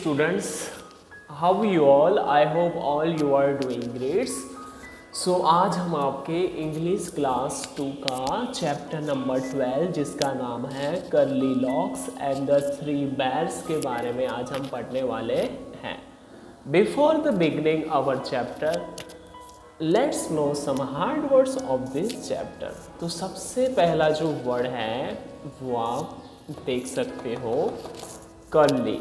students, how you all? I hope all you are doing great. So आज हम आपके English class 2 का chapter number 12 जिसका नाम है Curly Locks and the three bears के बारे में आज हम पढ़ने वाले हैं. Before the beginning our chapter let's know some hard words of this chapter. तो सबसे पहला जो वर्ड है वो आप देख सकते हो, curly.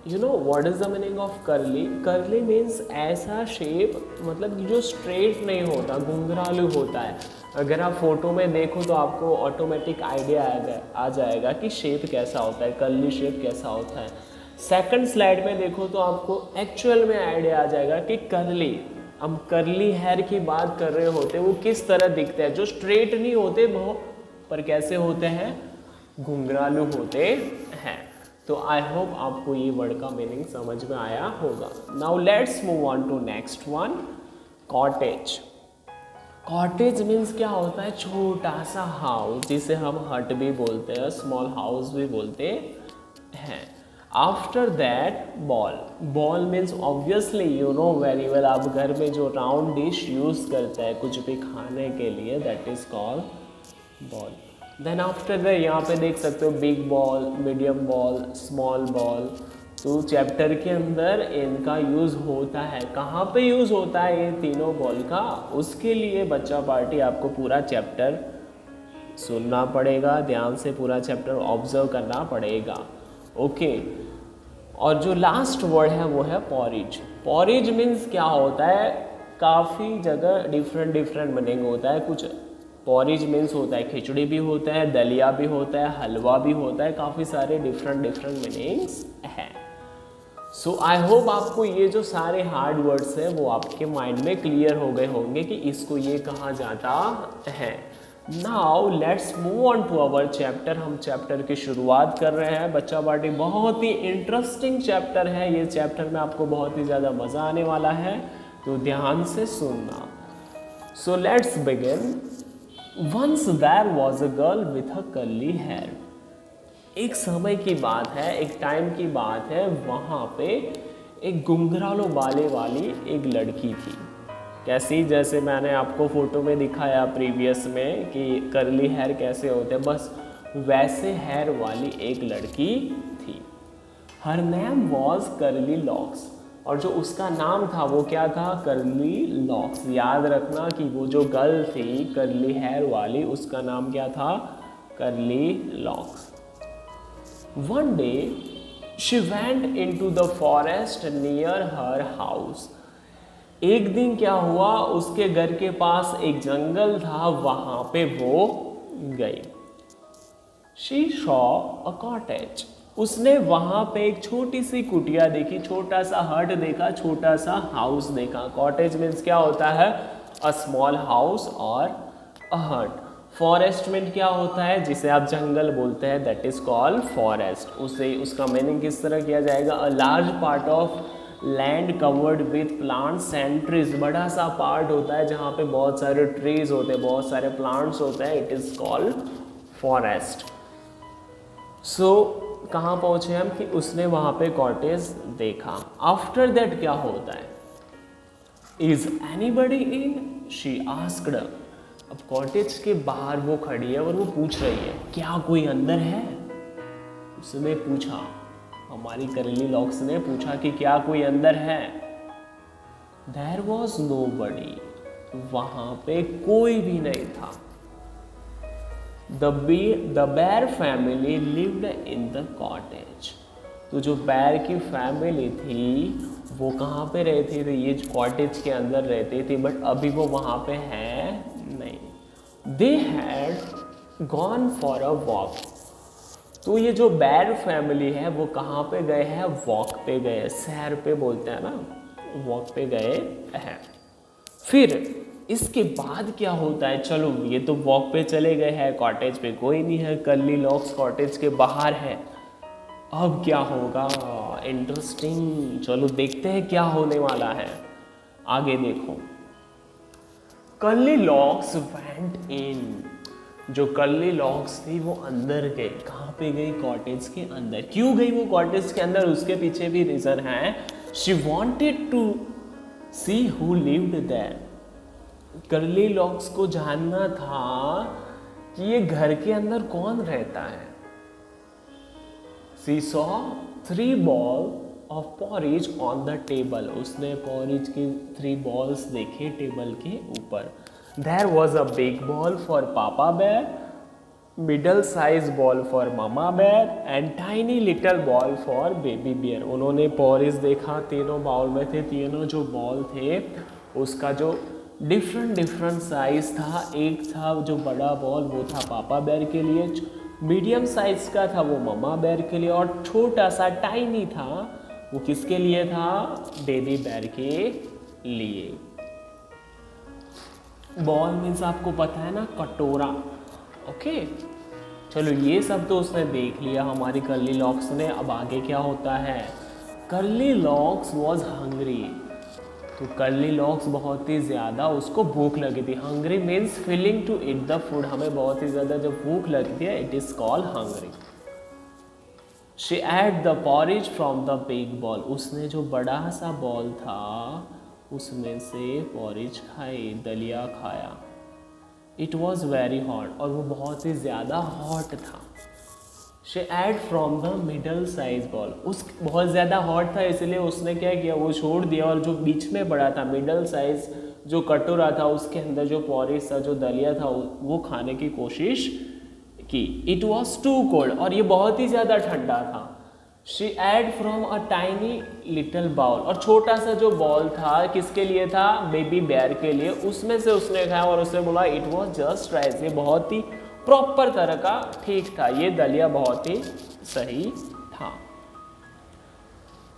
You know what is the meaning of curly? Curly means ऐसा शेप, मतलब जो स्ट्रेट नहीं होता, घुंघरालू होता है. अगर आप फोटो में देखो तो आपको ऑटोमेटिक आइडिया आ जाएगा कि शेप कैसा होता है, कर्ली शेप कैसा होता है. सेकंड स्लाइड में देखो तो आपको एक्चुअल में आइडिया आ जाएगा कि कर्ली, हम कर्ली हेयर की बात कर रहे होते वो किस तरह दिखते हैं, जो स्ट्रेट नहीं होते पर कैसे होते हैं, घुंघरालू होते हैं. तो आई होप आपको ये वर्ड का मीनिंग समझ में आया होगा. Now let's move on to next one, cottage. Cottage means क्या होता है? छोटा सा हाउस, जिसे हम हट भी बोलते हैं, स्मॉल हाउस भी बोलते हैं. After that ball. Ball means obviously you know very well, आप घर में जो राउंड डिश यूज करते हैं कुछ भी खाने के लिए, that is called bowl. Then after that यहाँ पे देख सकते हो big bowl, medium bowl, small bowl. तो चैप्टर के अंदर इनका यूज़ होता है. कहाँ पे यूज़ होता है ये तीनों बॉल का? उसके लिए बच्चा पार्टी आपको पूरा चैप्टर सुनना पड़ेगा, ध्यान से पूरा चैप्टर ऑब्जर्व करना पड़ेगा. ओके. और जो लास्ट वर्ड है वो है पॉरिज. पॉरिज मीन्स क्या होता है? काफ़ी जगह डिफरेंट मीनिंग होता है. कुछ पॉरिज मीन्स होता है खिचड़ी भी होता है, दलिया भी होता है, हलवा भी होता है, काफ़ी सारे डिफरेंट मीनिंग्स हैं. सो आई होप आपको ये जो सारे हार्ड वर्ड्स हैं वो आपके माइंड में क्लियर हो गए होंगे कि इसको ये कहा जाता है. Now let's move on to our chapter. हम चैप्टर की शुरुआत कर रहे हैं बच्चा पार्टी. बहुत ही इंटरेस्टिंग चैप्टर है ये. चैप्टर में आपको बहुत ही ज़्यादा मज़ा आने वाला है, तो ध्यान से सुनना. So let's begin. Once there was a girl with a curly hair. एक समय की बात है, एक टाइम की बात है, वहाँ पे एक घुंघराले बालों वाली एक लड़की थी. कैसी? जैसे मैंने आपको फोटो में दिखाया प्रीवियस में कि कर्ली हेयर कैसे होते हैं, बस वैसे हेयर वाली एक लड़की थी. Her name was curly locks. और जो उसका नाम था वो क्या था? Curly locks. याद रखना कि वो जो गर्ल थी कर्ली हेयर वाली, उसका नाम क्या था? Curly locks. One day she went into the forest near her house. एक दिन क्या हुआ, उसके घर के पास एक जंगल था, वहां पे वो गई. She saw a cottage. उसने वहाँ पे एक छोटी सी कुटिया देखी, छोटा सा हट देखा, छोटा सा हाउस देखा. कॉटेज मीन्स क्या होता है? अ स्मॉल हाउस और अ हट. फॉरेस्ट में क्या होता है? जिसे आप जंगल बोलते हैं, दैट इज कॉल्ड फॉरेस्ट. उसे उसका मीनिंग किस तरह किया जाएगा? A large part of land covered with plants and trees. बड़ा सा पार्ट होता है जहाँ पे बहुत सारे ट्रीज होते हैं, बहुत सारे प्लांट्स होते हैं, इट इज कॉल्ड फॉरेस्ट. सो कहाँ पहुँचे हम कि उसने वहाँ पे कॉटेज देखा. आफ्टर दैट क्या होता है? Is anybody in? She asked. अब कॉटेज के बाहर वो खड़ी है और वो पूछ रही है क्या कोई अंदर है? उसने पूछा, हमारी कर्ली लॉक्स ने पूछा कि क्या कोई अंदर है? There was nobody. वहाँ पे कोई भी नहीं था. The bear family lived in the cottage. तो जो बैर की फैमिली थी वो कहाँ पे रहती थी? ये कॉटेज के अंदर रहती थी, बट अभी वो वहाँ पे है नहीं. They had gone for a walk. तो ये जो बैर फैमिली है वो कहाँ पे गए हैं? वॉक पे गए. सैर पे बोलते हैं ना, वॉक पे गए हैं. फिर इसके बाद क्या होता है? चलो ये तो वॉक पे चले गए हैं, कॉटेज पे कोई नहीं है, कर्ली लॉक्स कॉटेज के बाहर है. अब क्या होगा? इंटरेस्टिंग. चलो देखते हैं क्या होने वाला है. आगे देखो. Curly locks went in. जो कर्ली लॉक्स थी वो अंदर गई। कहाँ पे गई? कॉटेज के अंदर। क्यों गई वो कॉटेज के अंदर? उसके पीछे भी रीजन है। She wanted to see who lived there. Curly Locks को जानना था कि ये घर के अंदर कौन रहता है। She saw 3 ball of porridge on the table. उसने पॉरेज के 3 बॉल्स देखे टेबल के ऊपर। There was a big ball for Papa Bear, middle size ball for Mama Bear and tiny little ball for Baby Bear। उन्होंने porridge देखा, तीनों bowl में थे। तीनों जो बॉल थे उसका जो डिफरेंट साइज था। एक था जो बड़ा बॉल, वो था पापा बेयर के लिए, मीडियम साइज का था वो ममा बेयर के लिए, और छोटा सा टाइनी था वो किसके लिए था? बेबी बेयर के लिए। बॉल मीन्स आपको पता है ना, कटोरा। ओके, चलो ये सब तो उसने देख लिया हमारी कर्ली लॉक्स ने। अब आगे क्या होता है? Curly Locks was hungry. तो कर्ली लॉक्स बहुत ही ज़्यादा उसको भूख लगी थी। Hungry means feeling to eat the food. हमें बहुत ही ज़्यादा जब भूख लगती है, it is called hungry. She ate the porridge from the big bowl. उसने जो बड़ा सा बॉल था उसमें से पॉरेज खाई, दलिया खाया। इट वॉज वेरी हॉट, और वो बहुत ही ज़्यादा हॉट था। She ate from the middle size bowl. उस बहुत ज़्यादा हॉट था इसलिए उसने क्या किया, वो छोड़ दिया, और जो बीच में पड़ा था मिडल साइज जो कटोरा था उसके अंदर जो पॉरेज था, जो दलिया था, वो खाने की कोशिश की। इट वॉज टू कोल्ड, और ये बहुत ही ज़्यादा ठंडा था। She ate from a tiny little bowl, और छोटा सा जो बॉल था किसके लिए था? बेबी बेयर के लिए। उसमें से उसने खाया और उसने बोला इट वॉज जस्ट राइट। ये बहुत ही प्रॉपर तरह का ठीक था, ये दलिया बहुत ही सही था।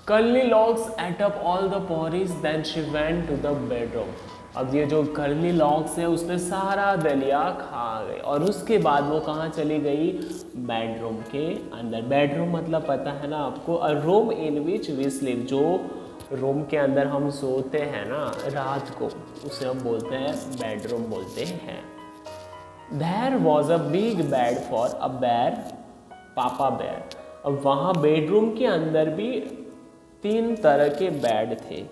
Curly Locks ate up all the porridge, then she went to the bedroom. अब ये जो कर्ली लॉक्स है उसने सारा दलिया खा गई, और उसके बाद वो कहाँ चली गई? बेडरूम के अंदर। बेडरूम मतलब पता है ना आपको, a room in which we sleep. जो रूम के अंदर हम सोते हैं ना रात को, उसे हम बोलते हैं बेडरूम बोलते हैं। There was a big bed for a bear, पापा बेयर। अब वहाँ बेडरूम के अंदर भी 3 तरह के बेड थे।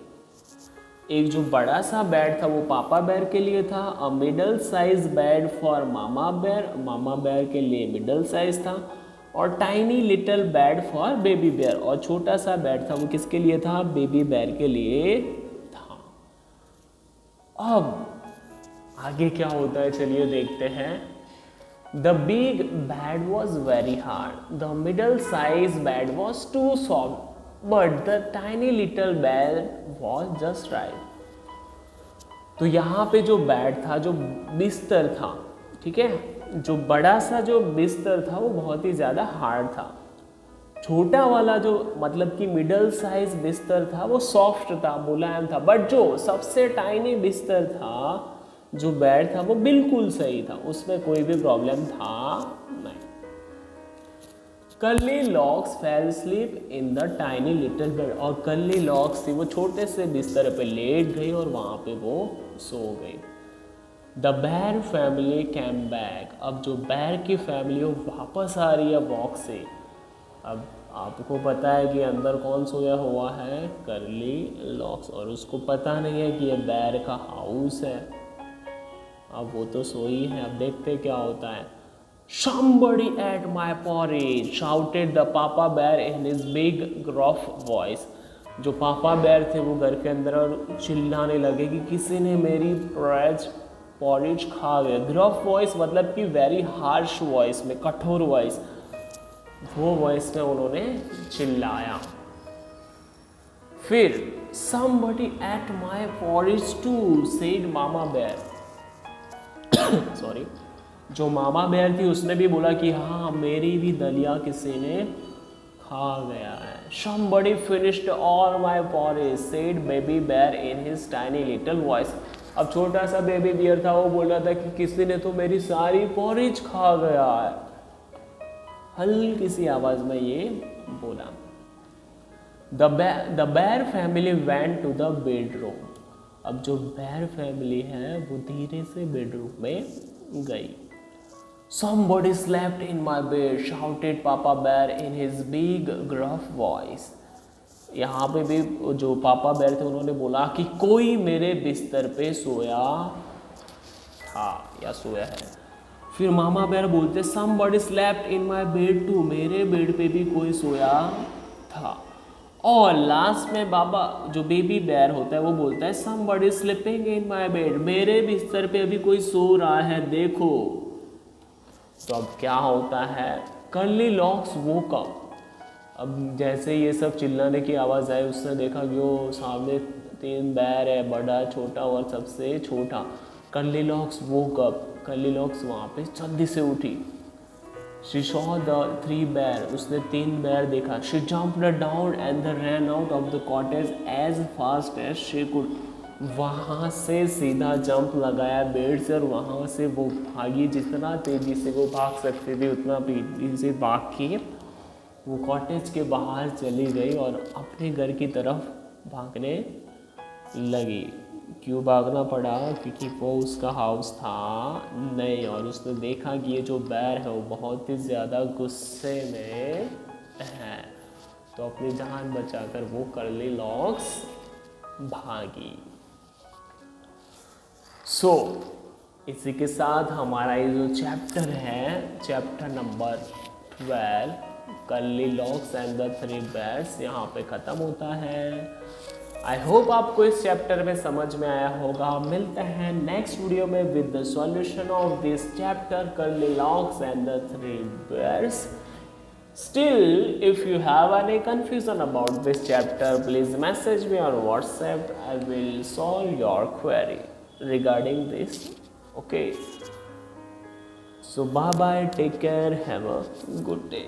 एक जो बड़ा सा बेड था वो पापा बेयर के लिए था। A middle size bed for mama bear, mama bear के लिए मिडल साइज था। और tiny little bed for baby bear, और छोटा सा बेड था वो किसके लिए था? बेबी बेयर के लिए था। अब आगे क्या होता है चलिए देखते हैं। The big bed was very hard, the middle size bed was too soft, but the tiny little bed was just right. तो यहाँ पे जो बेड था, जो बिस्तर था, ठीक है, जो बड़ा सा जो बिस्तर था वो बहुत ही ज़्यादा हार्ड था। छोटा वाला जो मतलब कि मिडल साइज बिस्तर था वो सॉफ्ट था, मुलायम था। बट जो सबसे टाइनी बिस्तर था, जो बेड था, वो बिल्कुल सही था, उसमें कोई भी प्रॉब्लम था नहीं। Curly locks fail sleep in the tiny little bed, और कर्ली लॉक्स थी वो छोटे से बिस्तर पे लेट गई और वहाँ पे वो सो गई। The bear family came back. अब जो बेयर की फैमिली वो वापस आ रही है वॉक से। अब आपको पता है कि अंदर कौन सोया हुआ है? कर्ली लॉक्स, और उसको पता नहीं है कि ये बेयर का हाउस है। अब वो तो सोई है। अब देखते क्या होता है। Somebody ate my porridge, shouted the papa bear in his big gruff voice। जो पापा बेयर थे वो घर के अंदर और चिल्लाने लगे कि किसी ने मेरी पॉरेज खा गया। ग्रफ वॉइस मतलब कि वेरी हार्श वॉइस में, कठोर वॉइस, वो वॉइस में उन्होंने चिल्लाया। फिर somebody ate my porridge too, said mama bear। Sorry, जो मामा बेयर थी उसने भी बोला कि हाँ मेरी भी दलिया किसी ने खा गया है। Somebody finished all my porridge, said baby bear in his tiny little voice। अब छोटा सा बेबी बियर था वो बोल रहा था कि किसी ने तो मेरी सारी पॉरेज खा गया है, हल्की सी आवाज में ये बोला। The bear family went to the bedroom। अब जो बेयर फैमिली है वो धीरे से बेडरूम में गई। Somebody slept in my bed, shouted Papa Bear in his big gruff voice. यहाँ पे भी जो पापा बेर थे उन्होंने बोला कि कोई मेरे बिस्तर पे सोया था या सोया है। फिर मामा बेर बोलते somebody slept in my bed too, मेरे बेड पे भी कोई सोया था। और लास्ट में बाबा जो बेबी बेर होता है वो बोलता है somebody sleeping in my bed, मेरे बिस्तर पे अभी कोई सो रहा है देखो। तो अब क्या होता है, कर्ली लॉक्स वोक अप। अब जैसे ये सब चिल्लाने की आवाज़ आई उसने देखा कि वो सामने 3 बैर है, बड़ा छोटा और सबसे छोटा। Curly locks woke up, curly locks वहाँ पे जल्दी से उठी। शी सॉ द 3 बैर, उसने 3 बैर देखा। She jumped down and ran out of the cottage as fast as she could, वहाँ से सीधा जंप लगाया बेड से और वहाँ से वो भागी। जितना तेज़ी से वो भाग सकती थी उतना तेज़ी से भाग के वो कॉटेज के बाहर चली गई और अपने घर की तरफ भागने लगी। क्यों भागना पड़ा, क्योंकि वो उसका हाउस था नहीं और उसने देखा कि ये जो बैर है वो बहुत ही ज़्यादा गुस्से में है। तो अपनी जान बचाकर वो कर्ली लॉक्स भागी। इसी के साथ हमारा ये जो चैप्टर है, chapter number 12 curly Locks and the 3 bears, यहाँ पे ख़त्म होता है। आई होप आपको इस चैप्टर में समझ में आया होगा। मिलते हैं नेक्स्ट वीडियो में with the solution of this chapter curly Locks and the 3 bears. Still, if you have any confusion about this chapter, please message me on WhatsApp. I will solve your query regarding this. Okay. So bye bye, take care, have a good day.